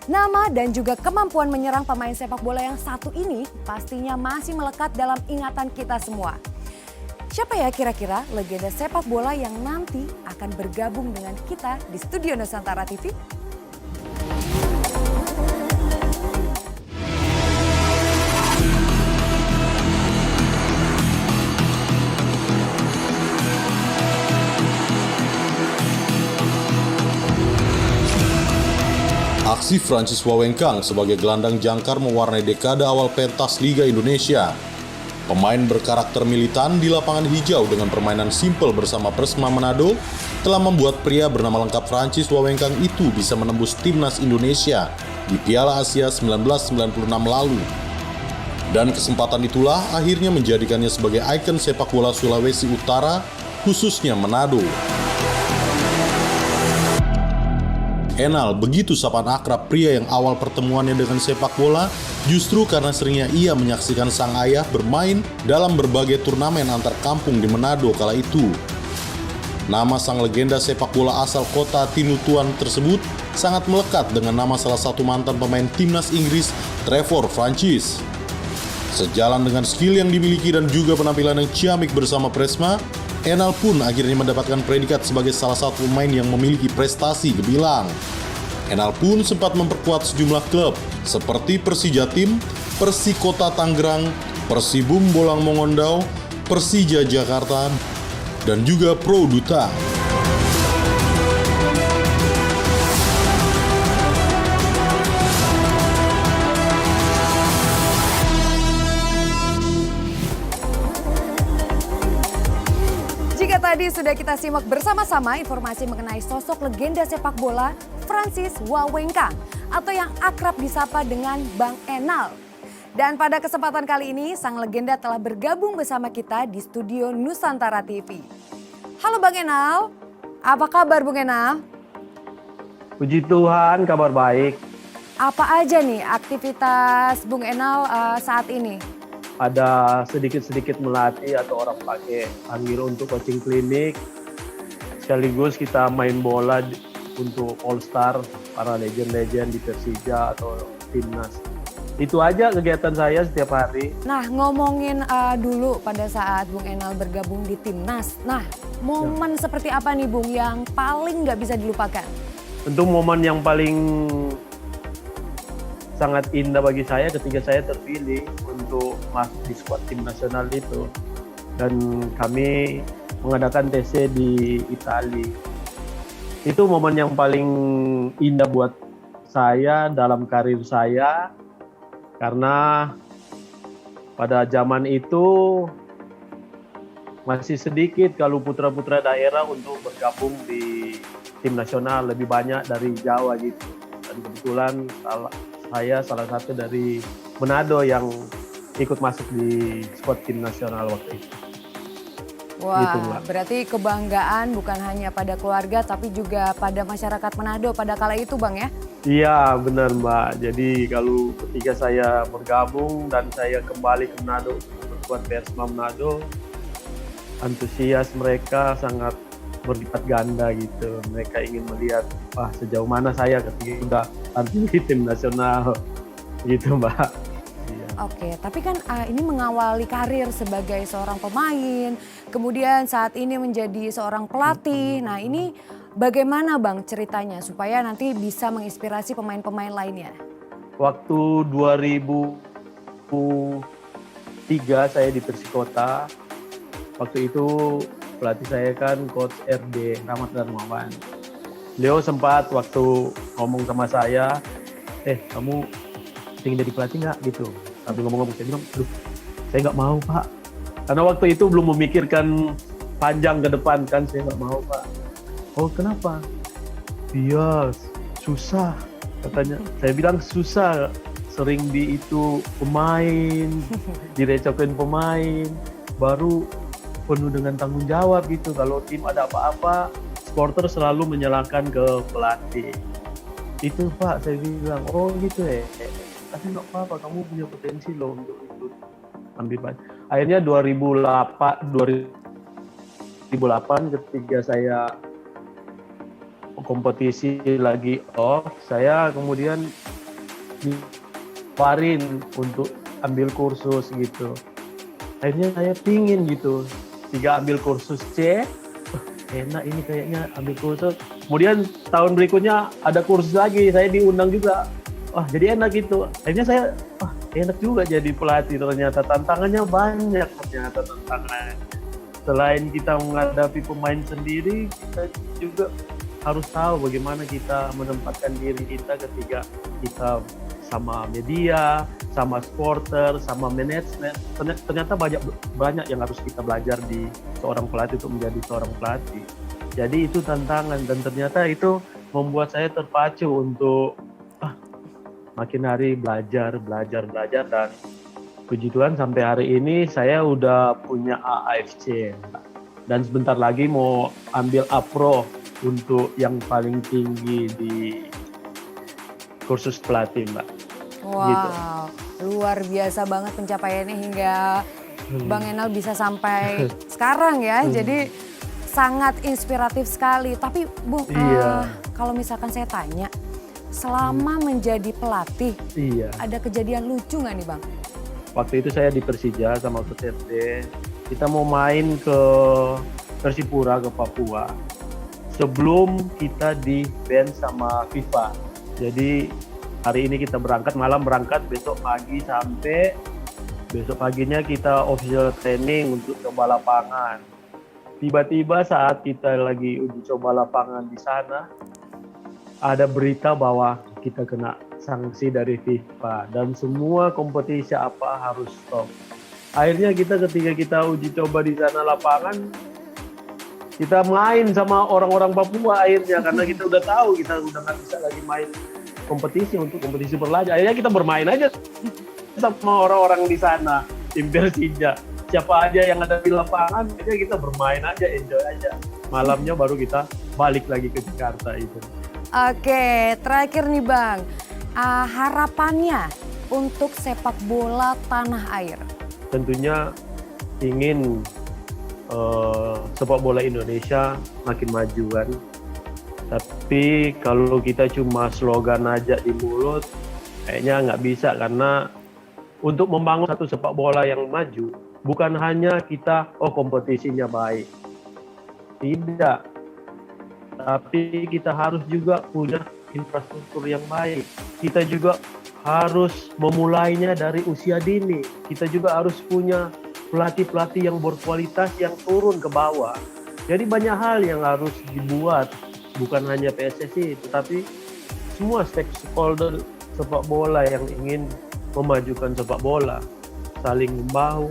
Nama dan juga kemampuan menyerang pemain sepak bola yang satu ini pastinya masih melekat dalam ingatan kita semua. Siapa ya kira-kira legenda sepak bola yang nanti akan bergabung dengan kita di Studio Nusantara TV? Aksi Francis Wawengkang sebagai gelandang jangkar mewarnai dekade awal pentas Liga Indonesia. Pemain berkarakter militan di lapangan hijau dengan permainan simpel bersama Persema Manado telah membuat pria bernama lengkap Francis Wawengkang itu bisa menembus timnas Indonesia di Piala Asia 1996 lalu. Dan kesempatan itulah akhirnya menjadikannya sebagai ikon sepak bola Sulawesi Utara, khususnya Manado. Enal, begitu sapaan akrab pria yang awal pertemuannya dengan sepak bola justru karena seringnya ia menyaksikan sang ayah bermain dalam berbagai turnamen antar kampung di Manado kala itu. Nama sang legenda sepak bola asal kota Tinutuan tersebut sangat melekat dengan nama salah satu mantan pemain timnas Inggris, Trevor Francis. Sejalan dengan skill yang dimiliki dan juga penampilan yang ciamik bersama Persema, Enal pun akhirnya mendapatkan predikat sebagai salah satu pemain yang memiliki prestasi gemilang. Enal pun sempat memperkuat sejumlah klub seperti Persija Tim, Persikota Tangerang, Persibum Bolang Mongondau, Persija Jakarta, dan juga Pro Duta. Tadi sudah kita simak bersama-sama informasi mengenai sosok legenda sepak bola Francis Wawengkang atau yang akrab disapa dengan Bang Enal. Dan pada kesempatan kali ini sang legenda telah bergabung bersama kita di Studio Nusantara TV. Halo Bang Enal, apa kabar Bung Enal? Puji Tuhan, kabar baik. Apa aja nih aktivitas Bung Enal saat ini? Ada sedikit-sedikit melatih atau orang pakai panggil untuk coaching klinik. Sekaligus kita main bola untuk All Star, para legend-legend di Persija atau Timnas. Itu aja kegiatan saya setiap hari. Nah ngomongin dulu pada saat Bung Enal bergabung di Timnas. Nah momen seperti apa nih Bung yang paling nggak bisa dilupakan? Tentu momen yang paling sangat indah bagi saya ketika saya terpilih untuk masuk di skuad tim nasional itu. Dan kami mengadakan TC di Italia. Itu momen yang paling indah buat saya dalam karir saya. Karena pada zaman itu masih sedikit kalau putra-putra daerah untuk bergabung di tim nasional, lebih banyak dari Jawa gitu. Dan kebetulan saya salah satu dari Manado yang ikut masuk di skuad tim nasional waktu itu. Wah, gitu, berarti kebanggaan bukan hanya pada keluarga tapi juga pada masyarakat Manado pada kala itu Bang ya? Iya benar Mbak, jadi kalau ketika saya bergabung dan saya kembali ke Manado untuk memperkuat Persema Manado, antusias mereka sangat berlipat ganda gitu. Mereka ingin melihat wah sejauh mana saya ketika sudah tampil di tim nasional gitu Mbak. Iya. Oke, tapi kan ini mengawali karir sebagai seorang pemain, kemudian saat ini menjadi seorang pelatih. Nah ini bagaimana Bang ceritanya supaya nanti bisa menginspirasi pemain-pemain lainnya? Waktu 2003 saya di Persikota, waktu itu pelatih saya kan Coach RD Rahmat Darmawan. Beliau sempat waktu ngomong sama saya, kamu ingin jadi pelatih nggak gitu. Sambil ngomong-ngomong saya bilang, aduh saya nggak mau Pak. Karena waktu itu belum memikirkan panjang ke depan kan, saya nggak mau Pak. Oh kenapa? Iya susah katanya. Saya bilang susah, sering di itu pemain, direcokin pemain, baru penuh dengan tanggung jawab gitu. Kalau tim ada apa-apa, supporter selalu menyalahkan ke pelatih. Itu Pak, saya bilang, oh gitu ya. Tapi nggak apa-apa, kamu punya potensi loh untuk ikut ambil banyak. Akhirnya 2008 ketika saya kompetisi lagi off, saya kemudian ngeluarin untuk ambil kursus gitu. Akhirnya saya pingin gitu, 3 ambil kursus C, enak ini kayaknya ambil kursus. Kemudian tahun berikutnya ada kursus lagi, saya diundang juga. Wah jadi enak gitu. Akhirnya saya, enak juga jadi pelatih ternyata. Tantangannya banyak ternyata tantangannya. Selain kita menghadapi pemain sendiri, kita juga harus tahu bagaimana kita menempatkan diri kita ketika kita sama media, sama supporter, sama manajemen. Ternyata banyak yang harus kita belajar di seorang pelatih untuk menjadi seorang pelatih. Jadi itu tantangan dan ternyata itu membuat saya terpacu untuk makin hari belajar dan puji Tuhan sampai hari ini saya udah punya AAFC dan sebentar lagi mau ambil A-Pro untuk yang paling tinggi di kursus pelatih, Mbak. Wow, Gitu. luar biasa banget pencapaiannya hingga Bang Enal bisa sampai sekarang ya. Jadi sangat inspiratif sekali. Tapi Bung, Iya. kalau misalkan saya tanya, selama menjadi pelatih, Iya. ada kejadian lucu nggak nih Bang? Waktu itu saya di Persija sama Coach RD. Kita mau main ke Persipura ke Papua. Sebelum kita di ban sama FIFA. Jadi hari ini kita berangkat, malam berangkat, besok pagi sampai besok paginya kita official training untuk coba lapangan. Tiba-tiba saat kita lagi uji coba lapangan di sana, ada berita bahwa kita kena sanksi dari FIFA dan semua kompetisi harus stop. Akhirnya ketika kita uji coba di sana lapangan, kita main sama orang-orang Papua akhirnya karena kita udah tahu kita udah nggak bisa lagi main kompetisi untuk kompetisi berlaga. Akhirnya kita bermain aja sama orang-orang di sana, tim Persija. Siapa aja yang ada di lapangan, akhirnya kita bermain aja, enjoy aja. Malamnya baru kita balik lagi ke Jakarta itu. Oke, terakhir nih Bang, harapannya untuk sepak bola tanah air. Tentunya ingin sepak bola Indonesia makin maju kan. Tapi kalau kita cuma slogan aja di mulut, kayaknya nggak bisa karena untuk membangun satu sepak bola yang maju, bukan hanya kita kompetisinya baik, tidak. Tapi kita harus juga punya infrastruktur yang baik. Kita juga harus memulainya dari usia dini. Kita juga harus punya pelatih-pelatih yang berkualitas yang turun ke bawah. Jadi banyak hal yang harus dibuat, bukan hanya PSSI, tetapi semua stakeholder sepak bola yang ingin memajukan sepak bola, saling membahu,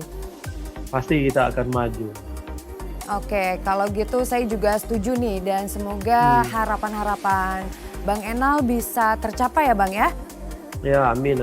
pasti kita akan maju. Oke, kalau gitu saya juga setuju nih dan semoga harapan-harapan Bang Enal bisa tercapai ya Bang ya. Ya, amin.